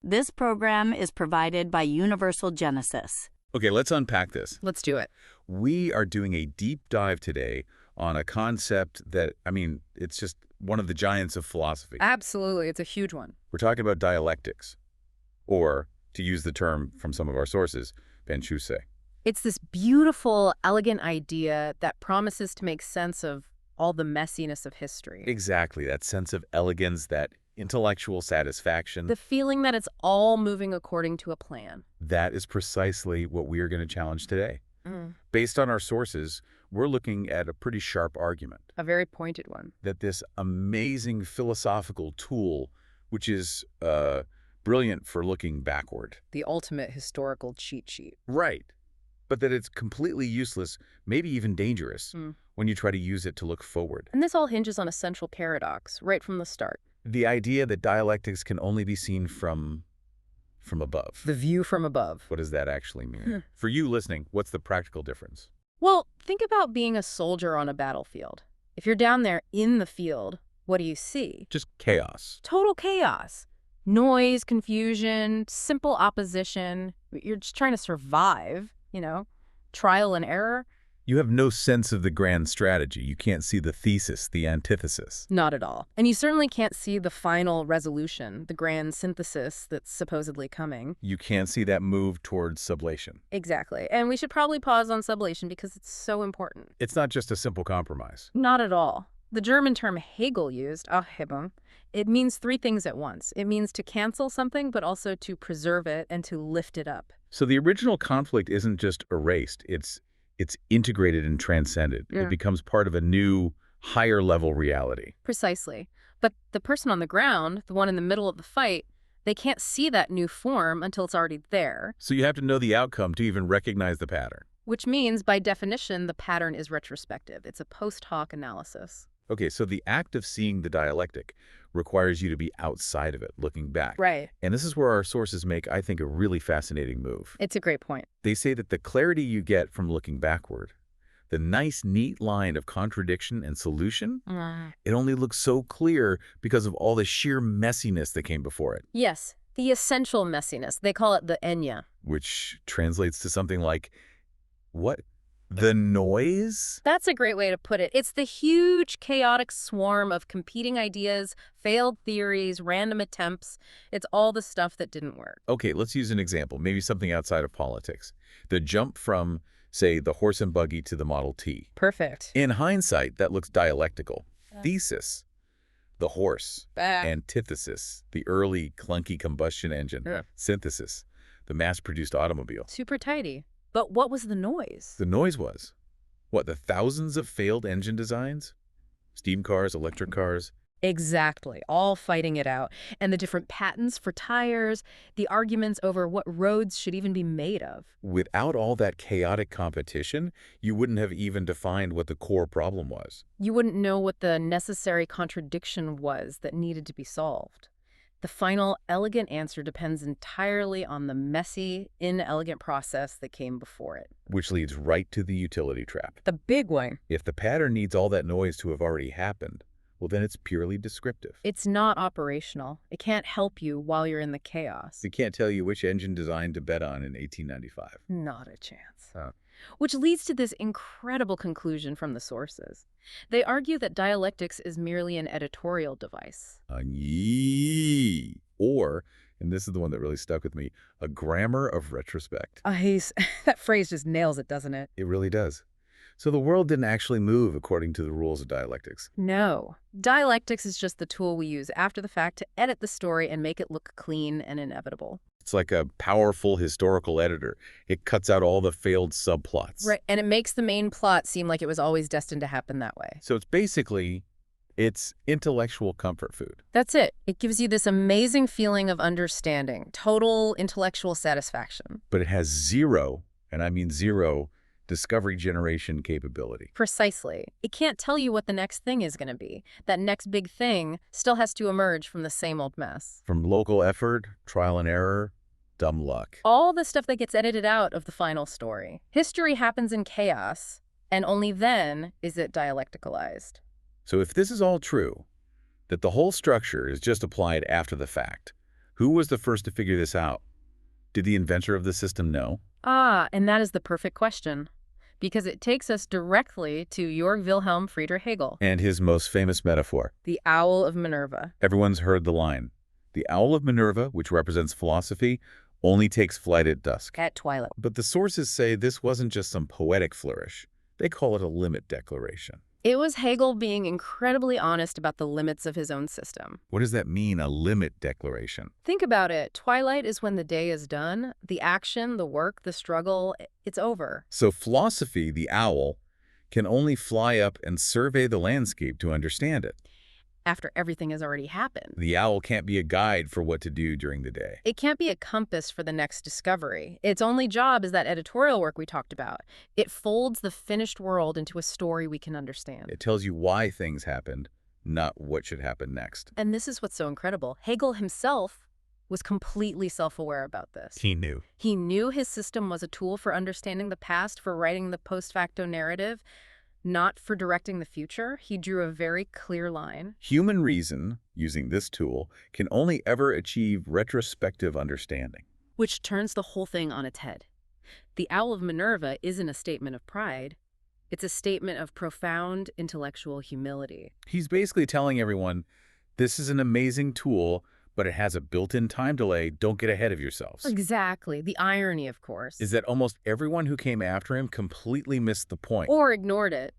This program is provided by Universal Genesis. Okay, let's unpack this. Let's do it. We are doing a deep dive today on a concept that, it's just one of the giants of philosophy. Absolutely. It's a huge one. We're talking about dialectics, or, to use the term from some of our sources, pensée. It's this beautiful, elegant idea that promises to make sense of all the messiness of history. Exactly, that sense of elegance, that intellectual satisfaction. The feeling that it's all moving according to a plan. That is precisely what we are going to challenge today. Based on our sources, we're looking at a pretty sharp argument. A very pointed one. That this amazing philosophical tool, which is brilliant for looking backward. The ultimate historical cheat sheet. Right. But that it's completely useless, maybe even dangerous, when you try to use it to look forward. And this all hinges on a central paradox, right from the start. The idea that dialectics can only be seen from above. The view from above. What does that actually mean? For you listening, what's the practical difference? Well, think about being a soldier on a battlefield. If you're down there in the field, what do you see? Just chaos. Total chaos. Noise, confusion, simple opposition. You're just trying to survive, trial and error. You have no sense of the grand strategy. You can't see the thesis, the antithesis. Not at all. And you certainly can't see the final resolution, the grand synthesis that's supposedly coming. You can't see that move towards sublation. Exactly. And we should probably pause on sublation because it's so important. It's not just a simple compromise. Not at all. The German term Hegel used, Aufhebung, it means three things at once. It means to cancel something, but also to preserve it and to lift it up. So the original conflict isn't just erased. It's integrated and transcended. It becomes part of a new, higher-level reality. Precisely. But the person on the ground, the one in the middle of the fight, they can't see that new form until it's already there. So you have to know the outcome to even recognize the pattern. Which means, by definition, the pattern is retrospective. It's a post hoc analysis. Okay, so the act of seeing the dialectic requires you to be outside of it, looking back. Right. And this is where our sources make, I think, a really fascinating move. It's a great point. They say that the clarity you get from looking backward, the nice, neat line of contradiction and solution, it only looks so clear because of all the sheer messiness that came before it. Yes, the essential messiness. They call it the enya. Which translates to something like, what? The noise? That's a great way to put it. It's the huge, chaotic swarm of competing ideas, failed theories, random attempts. It's all the stuff that didn't work. Okay, let's use an example, maybe something outside of politics. The jump from, say, the horse and buggy to the Model T. Perfect. In hindsight, that looks dialectical. Thesis, the horse. Antithesis, the early clunky combustion engine. Synthesis, the mass-produced automobile. Super tidy. But what was the noise? The noise was, what, the thousands of failed engine designs? Steam cars, electric cars? Exactly. All fighting it out. And the different patents for tires, the arguments over what roads should even be made of. Without all that chaotic competition, you wouldn't have even defined what the core problem was. You wouldn't know what the necessary contradiction was that needed to be solved. The final, elegant answer depends entirely on the messy, inelegant process that came before it. Which leads right to the utility trap. The big one. If the pattern needs all that noise to have already happened, well, then it's purely descriptive. It's not operational. It can't help you while you're in the chaos. It can't tell you which engine design to bet on in 1895. Not a chance. Which leads to this incredible conclusion from the sources. They argue that dialectics is merely an editorial device. Or, and this is the one that really stuck with me, a grammar of retrospect. That phrase just nails it, doesn't it? It really does. So the world didn't actually move according to the rules of dialectics. No. Dialectics is just the tool we use after the fact to edit the story and make it look clean and inevitable. It's like a powerful historical editor. It cuts out all the failed subplots. Right, and it makes the main plot seem like it was always destined to happen that way. So it's intellectual comfort food. That's it. It gives you this amazing feeling of understanding, total intellectual satisfaction. But it has zero, and I mean zero, discovery generation capability. Precisely. It can't tell you what the next thing is going to be. That next big thing still has to emerge from the same old mess. From local effort, trial and error, dumb luck. All the stuff that gets edited out of the final story. History happens in chaos, and only then is it dialecticalized. So if this is all true, that the whole structure is just applied after the fact, Who was the first to figure this out? Did the inventor of the system know? And that is the perfect question, because it takes us directly to Georg Wilhelm Friedrich Hegel, And his most famous metaphor. the Owl of Minerva. Everyone's heard the line. The owl of Minerva, which represents philosophy, only takes flight at dusk. At twilight. But the sources say this wasn't just some poetic flourish. They call it a limit declaration. It was Hegel being incredibly honest about the limits of his own system. What does that mean, a limit declaration? Think about it. Twilight is when the day is done. The action, the work, the struggle, it's over. So philosophy, the owl, can only fly up and survey the landscape to understand it. After everything has already happened. The owl can't be a guide for what to do during the day. It can't be a compass for the next discovery. Its only job is that editorial work we talked about. It folds the finished world into a story we can understand. It tells you why things happened, not what should happen next. And this is what's so incredible. Hegel himself was completely self-aware about this. He knew. He knew his system was a tool for understanding the past, for writing the post facto narrative, not for directing the future. He drew a very clear line. Human reason, using this tool, can only ever achieve retrospective understanding. Which turns the whole thing on its head. The Owl of Minerva isn't a statement of pride. It's a statement of profound intellectual humility. He's basically telling everyone, this is an amazing tool, but it has a built-in time delay. Don't get ahead of yourselves. Exactly. The irony, of course. Is that almost everyone who came after him completely missed the point. Or ignored it.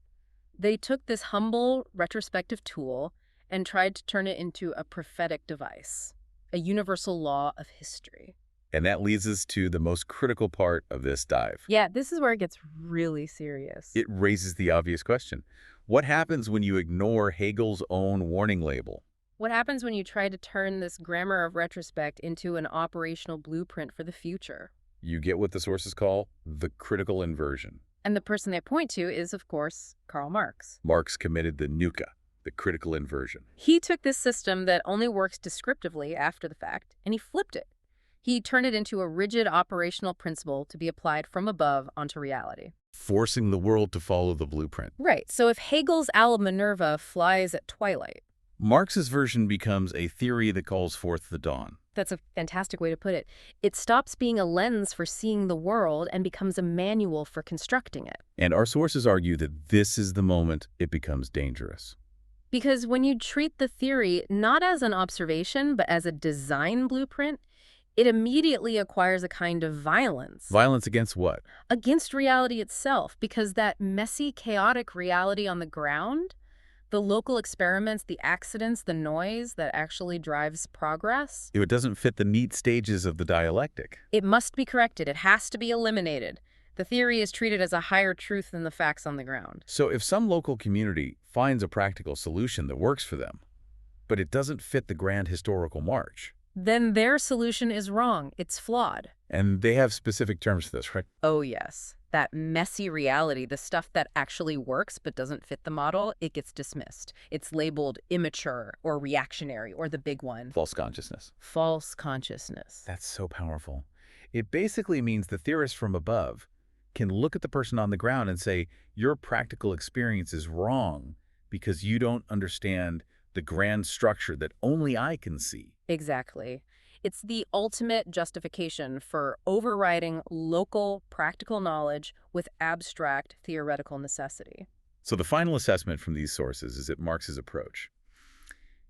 They took this humble retrospective tool and tried to turn it into a prophetic device, a universal law of history. And that leads us to the most critical part of this dive. Yeah, this is where it gets really serious. It raises the obvious question. What happens when you ignore Hegel's own warning label? What happens when you try to turn this grammar of retrospect into an operational blueprint for the future? You get what the sources call the critical inversion. And the person they point to is, of course, Karl Marx. Marx committed the NUCA, the critical inversion. He took this system that only works descriptively after the fact, and he flipped it. He turned it into a rigid operational principle to be applied from above onto reality. Forcing the world to follow the blueprint. Right, so if Hegel's Owl of Minerva flies at twilight, Marx's version becomes a theory that calls forth the dawn. that's a fantastic way to put it. It stops being a lens for seeing the world and becomes a manual for constructing it. And our sources argue that this is the moment it becomes dangerous. Because when you treat the theory not as an observation, but as a design blueprint, it immediately acquires a kind of violence. Violence against what? Against reality itself, because that messy, chaotic reality on the ground, the local experiments, the accidents, the noise that actually drives progress, If it doesn't fit the neat stages of the dialectic. it must be corrected. It has to be eliminated. The theory is treated as a higher truth than the facts on the ground. So if some local community finds a practical solution that works for them, but it doesn't fit the grand historical march, Then their solution is wrong. It's flawed. and they have specific terms for this, right? Oh, yes. That messy reality, the stuff that actually works but doesn't fit the model, it gets dismissed. It's labeled immature or reactionary or the big one, False consciousness. false consciousness. That's so powerful. It basically means the theorist from above can look at the person on the ground and say, your practical experience is wrong because you don't understand the grand structure that only I can see. Exactly. It's the ultimate justification for overriding local practical knowledge with abstract theoretical necessity. So the final assessment from these sources is that Marx's approach.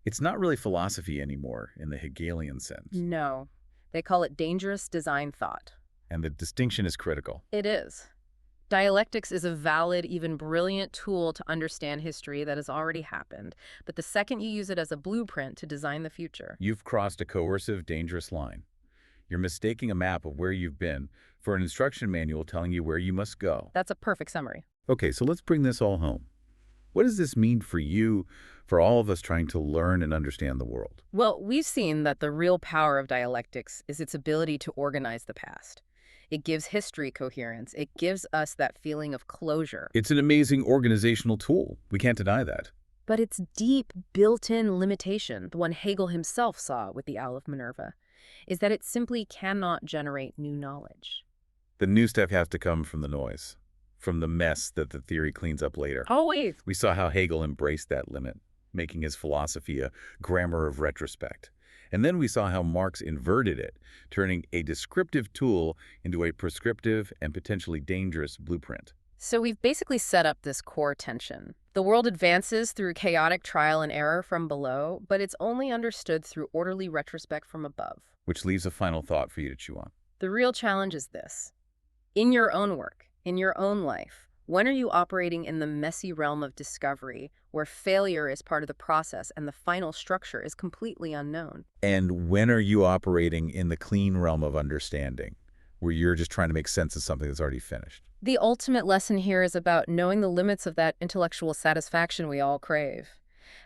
It's not really philosophy anymore in the Hegelian sense. No. They call it dangerous design thought. And the distinction is critical. It is. Dialectics is a valid, even brilliant tool to understand history that has already happened, but the second you use it as a blueprint to design the future, You've crossed a coercive, dangerous line. You're mistaking a map of where you've been for an instruction manual telling you where you must go. that's a perfect summary. Okay, so let's bring this all home. What does this mean for you, for all of us trying to learn and understand the world? Well, we've seen that the real power of dialectics is its ability to organize the past. It gives history coherence. It gives us that feeling of closure. It's an amazing organizational tool. We can't deny that. But its deep, built-in limitation, the one Hegel himself saw with the Owl of Minerva, is that it simply cannot generate new knowledge. The new stuff has to come from the noise, from the mess that the theory cleans up later. Always. We saw how Hegel embraced that limit, making his philosophy a grammar of retrospect. And then we saw how Marx inverted it, turning a descriptive tool into a prescriptive and potentially dangerous blueprint. So we've basically set up this core tension. The world advances through chaotic trial and error from below, but it's only understood through orderly retrospect from above. Which leaves a final thought for you to chew on. The real challenge is this. In your own work, in your own life, when are you operating in the messy realm of discovery, where failure is part of the process and the final structure is completely unknown? And when are you operating in the clean realm of understanding, where you're just trying to make sense of something that's already finished? The ultimate lesson here is about knowing the limits of that intellectual satisfaction we all crave.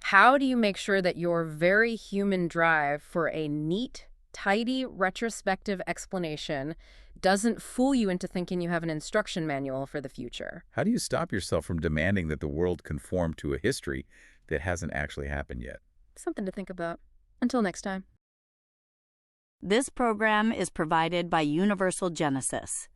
How do you make sure that your very human drive for a neat, tidy, retrospective explanation doesn't fool you into thinking you have an instruction manual for the future? How do you stop yourself from demanding that the world conform to a history that hasn't actually happened yet? Something to think about. Until next time. This program is provided by Universal Genesis.